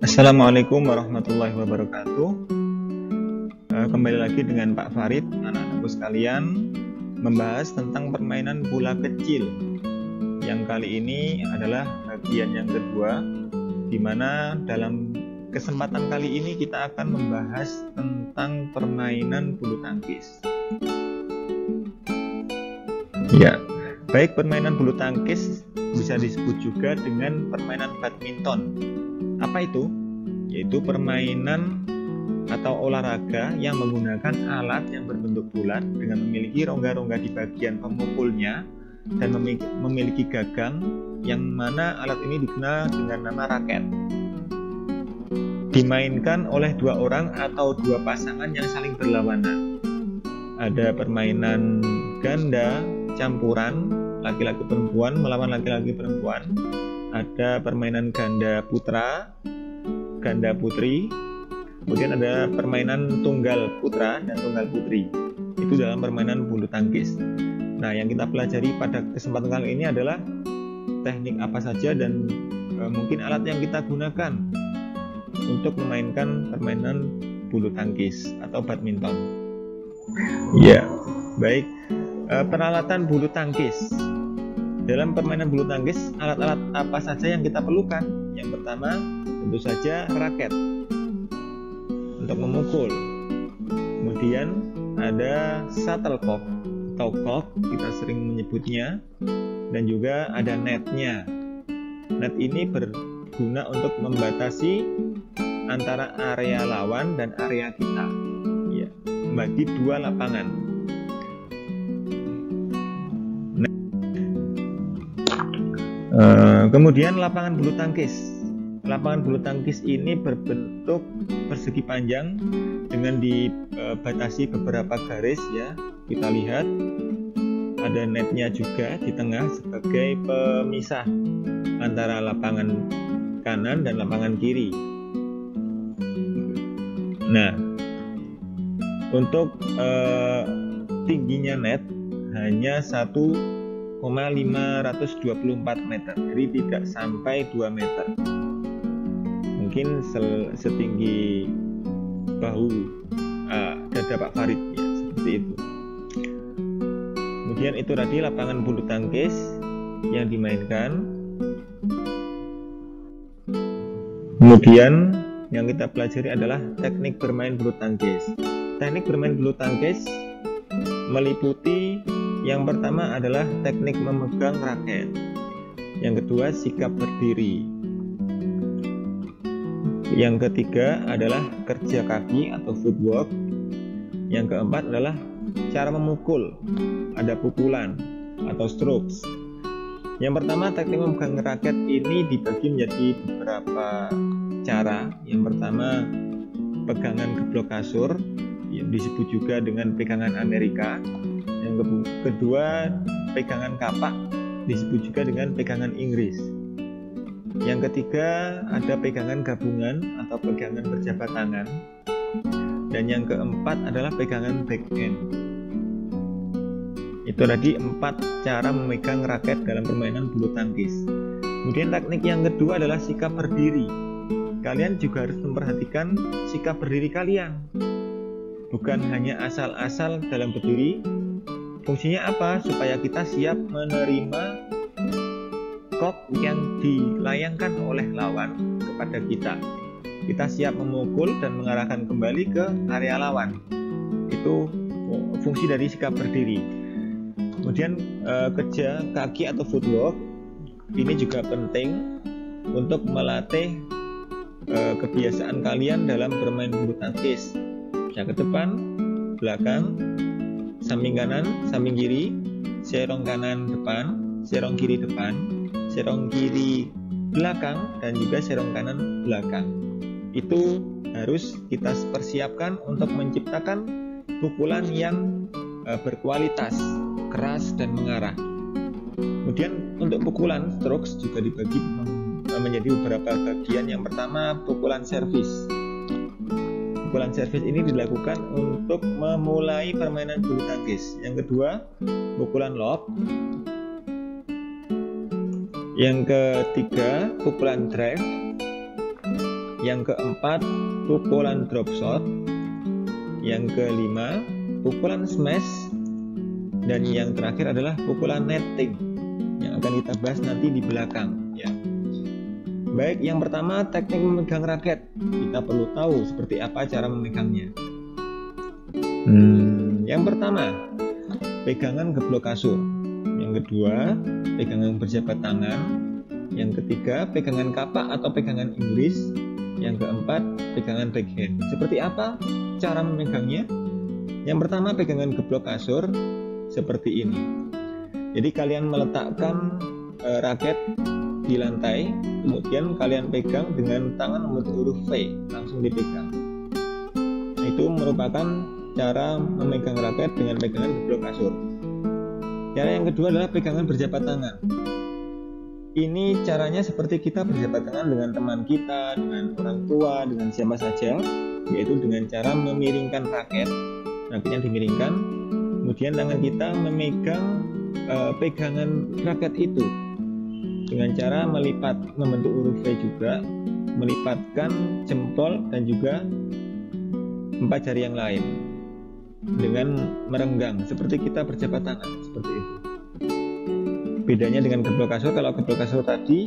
Assalamualaikum warahmatullahi wabarakatuh. Kembali lagi dengan Pak Farid, anak-anakku sekalian, membahas tentang permainan bola kecil. Yang kali ini adalah bagian yang kedua, di mana dalam kesempatan kali ini kita akan membahas tentang permainan bulu tangkis. Ya, baik permainan bulu tangkis bisa disebut juga dengan permainan badminton. Apa itu? Yaitu permainan atau olahraga yang menggunakan alat yang berbentuk bulat dengan memiliki rongga-rongga di bagian pemukulnya dan memiliki gagang, yang mana alat ini dikenal dengan nama raket. Dimainkan oleh dua orang atau dua pasangan yang saling berlawanan. Ada permainan ganda, campuran, laki-laki perempuan melawan laki-laki perempuan. Ada permainan ganda putra, ganda putri. Kemudian ada permainan tunggal putra dan tunggal putri. Itu dalam permainan bulu tangkis. Nah, yang kita pelajari pada kesempatan kali ini adalah teknik apa saja dan mungkin alat yang kita gunakan untuk memainkan permainan bulu tangkis atau badminton. Ya, baik. Peralatan bulu tangkis. Dalam permainan bulu tangkis, alat-alat apa saja yang kita perlukan? Yang pertama, tentu saja raket untuk memukul. Kemudian ada shuttlecock atau cork, kita sering menyebutnya, dan juga ada netnya. Net ini berguna untuk membatasi antara area lawan dan area kita, ya, membagi dua lapangan. Kemudian lapangan bulu tangkis. Lapangan bulu tangkis ini berbentuk persegi panjang dengan dibatasi beberapa garis, ya. Kita lihat ada netnya juga di tengah sebagai pemisah antara lapangan kanan dan lapangan kiri. Nah, untuk tingginya net hanya 1,524 meter, jadi tidak sampai 2 meter, mungkin setinggi bahu dada Pak Farid, ya, seperti itu. Kemudian itu tadi lapangan bulu tangkis yang dimainkan. Kemudian yang kita pelajari adalah teknik bermain bulu tangkis. Teknik bermain bulu tangkis meliputi, yang pertama adalah teknik memegang raket, yang kedua sikap berdiri, yang ketiga adalah kerja kaki atau footwork, yang keempat adalah cara memukul, ada pukulan atau strokes. Yang pertama, teknik memegang raket ini dibagi menjadi beberapa cara. Yang pertama, pegangan geblok kasur, yang disebut juga dengan pegangan Amerika. Yang kedua, pegangan kapak, disebut juga dengan pegangan Inggris. Yang ketiga, ada pegangan gabungan atau pegangan berjabat tangan. Dan yang keempat adalah pegangan backhand. Itu tadi 4 cara memegang raket dalam permainan bulu tangkis. Kemudian teknik yang kedua adalah sikap berdiri. Kalian juga harus memperhatikan sikap berdiri kalian. Bukan hanya asal-asal dalam berdiri. Fungsinya apa? Supaya kita siap menerima kok yang dilayangkan oleh lawan kepada kita. Kita siap memukul dan mengarahkan kembali ke area lawan. Itu fungsi dari sikap berdiri. Kemudian kerja kaki atau footwork ini juga penting untuk melatih kebiasaan kalian dalam bermain bulu tangkis. Bisa ke depan, belakang, samping kanan, samping kiri, serong kanan depan, serong kiri depan, serong kiri belakang, dan juga serong kanan belakang. Itu harus kita persiapkan untuk menciptakan pukulan yang berkualitas, keras dan mengarah. Kemudian untuk pukulan strokes juga dibagi menjadi beberapa bagian. Yang pertama, pukulan servis. Pukulan servis ini dilakukan untuk memulai permainan bulu tangkis. Yang kedua, pukulan lob. Yang ketiga, pukulan drive. Yang keempat, pukulan drop shot. Yang kelima, pukulan smash. Dan yang terakhir adalah pukulan netting yang akan kita bahas nanti di belakang ya. Baik, yang pertama teknik memegang raket. Kita perlu tahu seperti apa cara memegangnya. Yang pertama, pegangan geblok kasur. Yang kedua, pegangan berjabat tangan. Yang ketiga, pegangan kapak atau pegangan Inggris. Yang keempat, pegangan backhand. Seperti apa cara memegangnya? Yang pertama, pegangan geblok kasur seperti ini. Jadi kalian meletakkan raket di lantai, kemudian kalian pegang dengan tangan membentuk huruf V, langsung dipegang. Nah, itu merupakan cara memegang raket dengan pegangan geblok kasur. Cara yang kedua adalah pegangan berjabat tangan. Ini caranya seperti kita berjabat tangan dengan teman kita, dengan orang tua, dengan siapa saja, yaitu dengan cara memiringkan raket. Raketnya dimiringkan, kemudian tangan kita memegang pegangan raket itu dengan cara melipat, membentuk huruf V juga, melipatkan jempol dan juga 4 jari yang lain dengan merenggang seperti kita berjabat tangan, seperti itu. Bedanya dengan geblok kasur, kalau geblok kasur tadi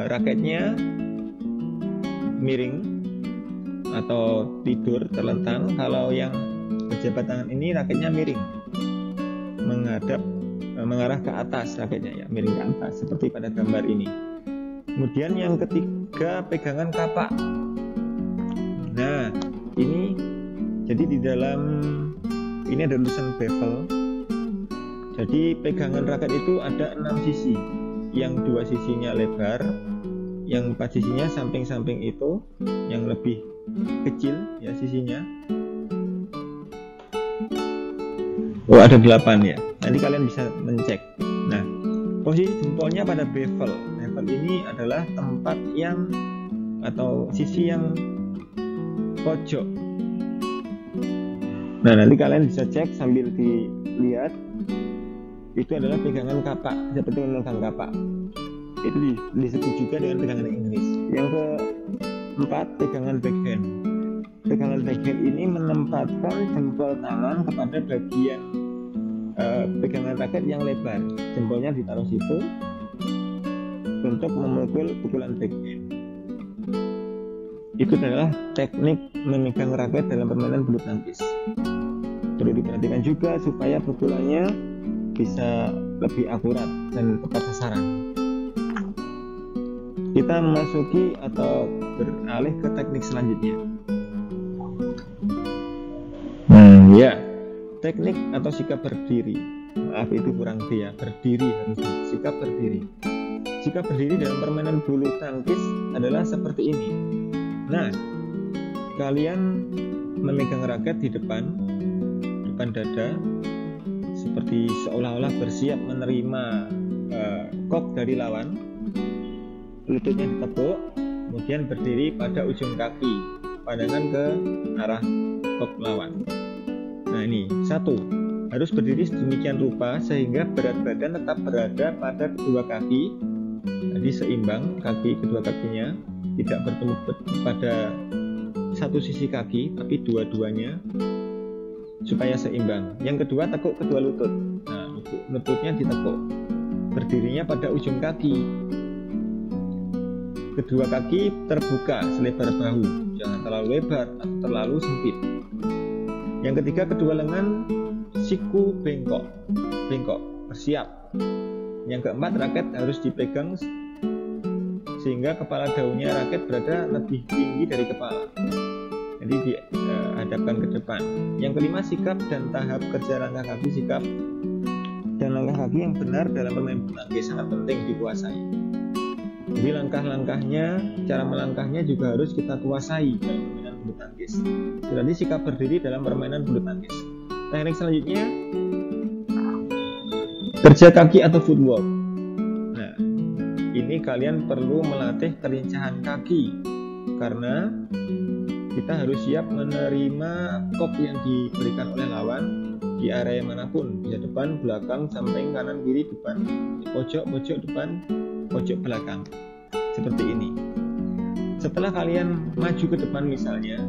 raketnya miring atau tidur terlentang, kalau yang berjabat tangan ini raketnya miring mengarah ke atas, raketnya ya miring ke atas seperti pada gambar ini. Kemudian yang ketiga, pegangan kapak. Nah, ini jadi di dalam ini ada tulisan bevel. Jadi pegangan raket itu ada 6 sisi, yang 2 sisinya lebar, yang 4 sisinya samping-samping itu yang lebih kecil ya sisinya. Oh, ada 8 ya. Nanti kalian bisa mencek. Nah, posisi jempolnya pada bevel. Bevel ini adalah tempat yang atau sisi yang pojok. Nah, nanti kalian bisa cek sambil dilihat. Itu adalah pegangan kapak, seperti memegang kapak. Itu disebut juga dengan pegangan Inggris. Yang keempat, pegangan backhand. Pegangan backhand ini menempatkan jempol tangan kepada bagian pegangan raket yang lebar. Jempolnya ditaruh situ untuk memukul pukulan backhand. Itu adalah teknik memegang raket dalam permainan bulu tangkis. Perlu diperhatikan juga supaya pukulannya bisa lebih akurat dan tepat sasaran. Kita memasuki atau beralih ke teknik selanjutnya. Ya, teknik atau sikap berdiri. Maaf, itu kurang D ya, berdiri harus sikap berdiri. Sikap berdiri dalam permainan bulu tangkis adalah seperti ini. Nah, kalian memegang raket di depan dada, seperti seolah-olah bersiap menerima kok dari lawan. Lututnya ditekuk, kemudian berdiri pada ujung kaki, pandangan ke arah kok lawan. Nah, ini 1, harus berdiri sedemikian rupa sehingga berat badan tetap berada pada kedua kaki, jadi seimbang kaki kedua kakinya, tidak bertemu pada satu sisi kaki tapi dua-duanya, supaya seimbang. Yang kedua, tekuk kedua lutut. Nah, lututnya ditekuk, berdirinya pada ujung kaki, kedua kaki terbuka selebar bahu, jangan terlalu lebar atau terlalu sempit. Yang ketiga, kedua lengan siku bengkok, bersiap. Yang keempat, raket harus dipegang sehingga kepala daunnya raket berada lebih tinggi dari kepala, jadi dihadapkan ke depan. Yang kelima, sikap dan tahap kerja langkah kaki. Sikap dan langkah kaki yang benar dalam bermain bulu tangkis sangat penting dikuasai. Jadi langkah-langkahnya, cara melangkahnya juga harus kita kuasai dalam permainan bulu tangkis. Berarti sikap berdiri dalam permainan bulu tangkis. Teknik selanjutnya, kerja kaki atau footwork. Nah, ini kalian perlu melatih kelincahan kaki karena kita harus siap menerima kok yang diberikan oleh lawan di area manapun, bisa depan, belakang, samping, kanan, kiri, depan, pojok, depan, pojok belakang, seperti ini. Setelah kalian maju ke depan misalnya,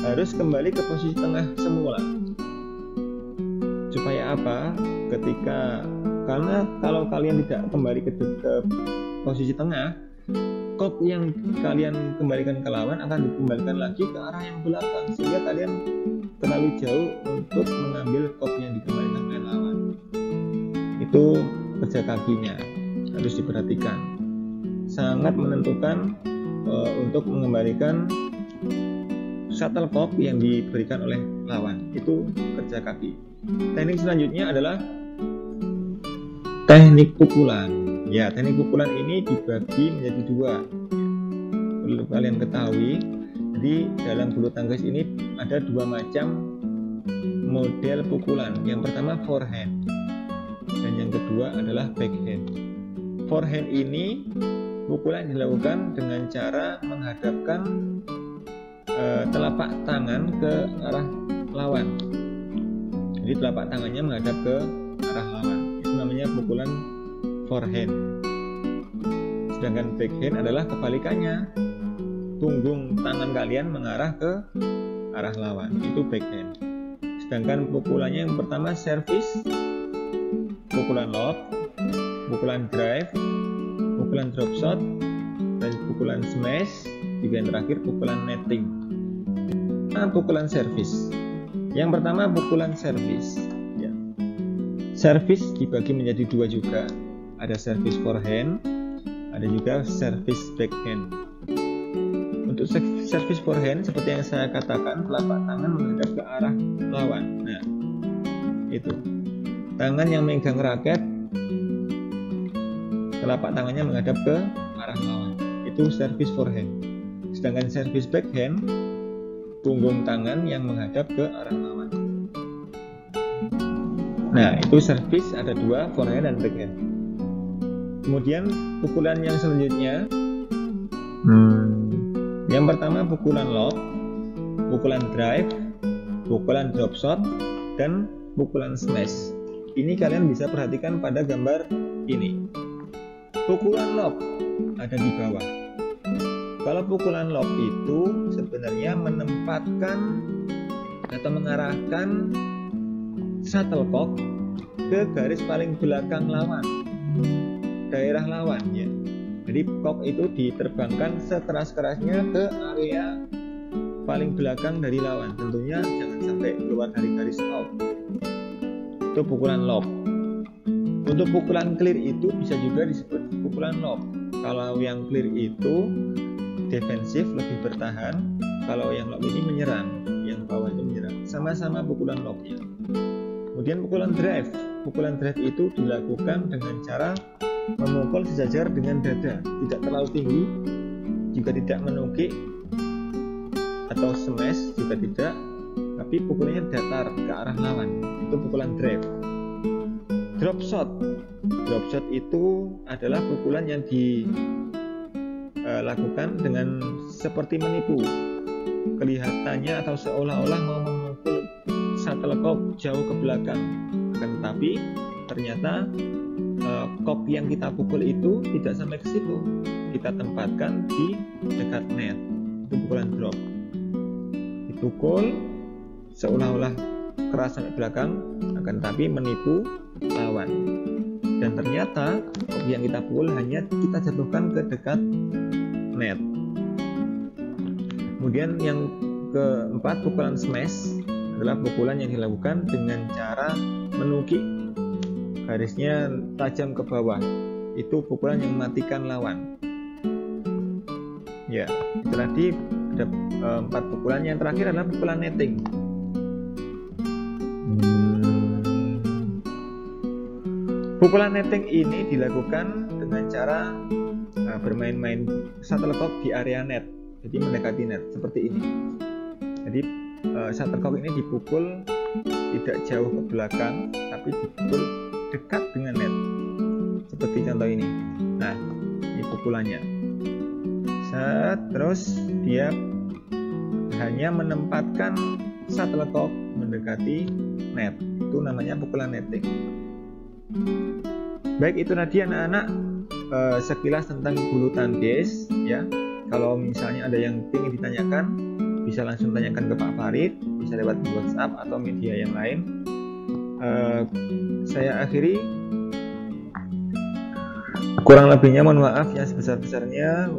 harus kembali ke posisi tengah semula. Supaya apa? Karena kalau kalian tidak kembali ke posisi tengah, kop yang kalian kembalikan ke lawan akan dikembalikan lagi ke arah yang belakang, sehingga kalian terlalu jauh untuk mengambil kop yang dikembalikan oleh lawan. Itu kerja kakinya, harus diperhatikan. Sangat menentukan untuk mengembalikan shuttlecock yang diberikan oleh lawan. Itu kerja kaki. Teknik selanjutnya adalah teknik pukulan. Ya, teknik pukulan ini dibagi menjadi dua. Perlu kalian ketahui, jadi dalam bulu tangkis ini ada dua macam model pukulan. Yang pertama forehand, dan yang kedua adalah backhand. Forehand ini pukulan dilakukan dengan cara menghadapkan telapak tangan ke arah lawan. Jadi telapak tangannya menghadap ke arah lawan. Itu namanya pukulan forehand. Sedangkan backhand adalah kebalikannya. Punggung tangan kalian mengarah ke arah lawan. Itu backhand. Sedangkan pukulannya yang pertama service, pukulan lob, pukulan drive, pukulan drop shot, dan pukulan smash, juga yang terakhir pukulan netting. Nah, pukulan service. Yang pertama pukulan service. Ya. Service dibagi menjadi dua juga. Ada service forehand, ada juga service backhand. Untuk service forehand seperti yang saya katakan, telapak tangan menghadap ke arah lawan. Nah, itu. Tangan yang megang raket, telapak tangannya menghadap ke arah lawan. Itu service forehand. Sedangkan service backhand, punggung tangan yang menghadap ke arah lawan. Nah, itu service ada dua, forehand dan backhand. Kemudian pukulan yang selanjutnya, yang pertama pukulan lob, pukulan drive, pukulan drop shot, dan pukulan smash. Ini kalian bisa perhatikan pada gambar ini. Pukulan lob ada di bawah. Kalau pukulan lob itu sebenarnya menempatkan atau mengarahkan shuttlecock ke garis paling belakang lawan, daerah lawan ya. Jadi cock itu diterbangkan sekeras-kerasnya ke area paling belakang dari lawan. Tentunya jangan sampai keluar dari garis out. Itu pukulan lob. Untuk pukulan clear itu bisa juga disebut pukulan lob. Kalau yang clear itu defensif, lebih bertahan. Kalau yang lob ini menyerang, yang bawah itu menyerang. Sama-sama pukulan lobnya. Kemudian pukulan drive. Pukulan drive itu dilakukan dengan cara memukul sejajar dengan dada, tidak terlalu tinggi, juga tidak menukik, atau smash juga tidak, tapi pukulannya datar ke arah lawan. Itu pukulan drive. Drop shot. Drop shot itu adalah pukulan yang dilakukan dengan seperti menipu. Kelihatannya atau seolah-olah mau memukul shuttlecock jauh ke belakang. Akan tetapi ternyata cock yang kita pukul itu tidak sampai ke situ. Kita tempatkan di dekat net. Itu pukulan drop. Dipukul seolah-olah keras sampai belakang, akan tetapi menipu lawan. Dan ternyata cock yang kita pukul hanya kita jatuhkan ke dekat net. Kemudian yang keempat, pukulan smash adalah pukulan yang dilakukan dengan cara menukik, garisnya tajam ke bawah. Itu pukulan yang mematikan lawan. Ya, itu tadi ada 4 pukulan. Yang terakhir adalah pukulan netting. Pukulan netting ini dilakukan dengan cara bermain-main shuttlecock di area net, jadi mendekati net seperti ini. Jadi shuttlecock ini dipukul tidak jauh ke belakang, tapi dipukul dekat dengan net, seperti contoh ini. Nah, ini pukulannya. Terus dia hanya menempatkan shuttlecock mendekati net. Itu namanya pukulan netting. Baik, itu tadi anak-anak sekilas tentang bulu tangkis ya. Kalau misalnya ada yang ingin ditanyakan, bisa langsung tanyakan ke Pak Farid, bisa lewat WhatsApp atau media yang lain. Saya akhiri. Kurang lebihnya mohon maaf yang sebesar-besarnya.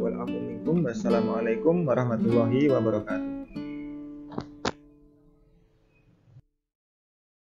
Wassalamualaikum warahmatullahi wabarakatuh.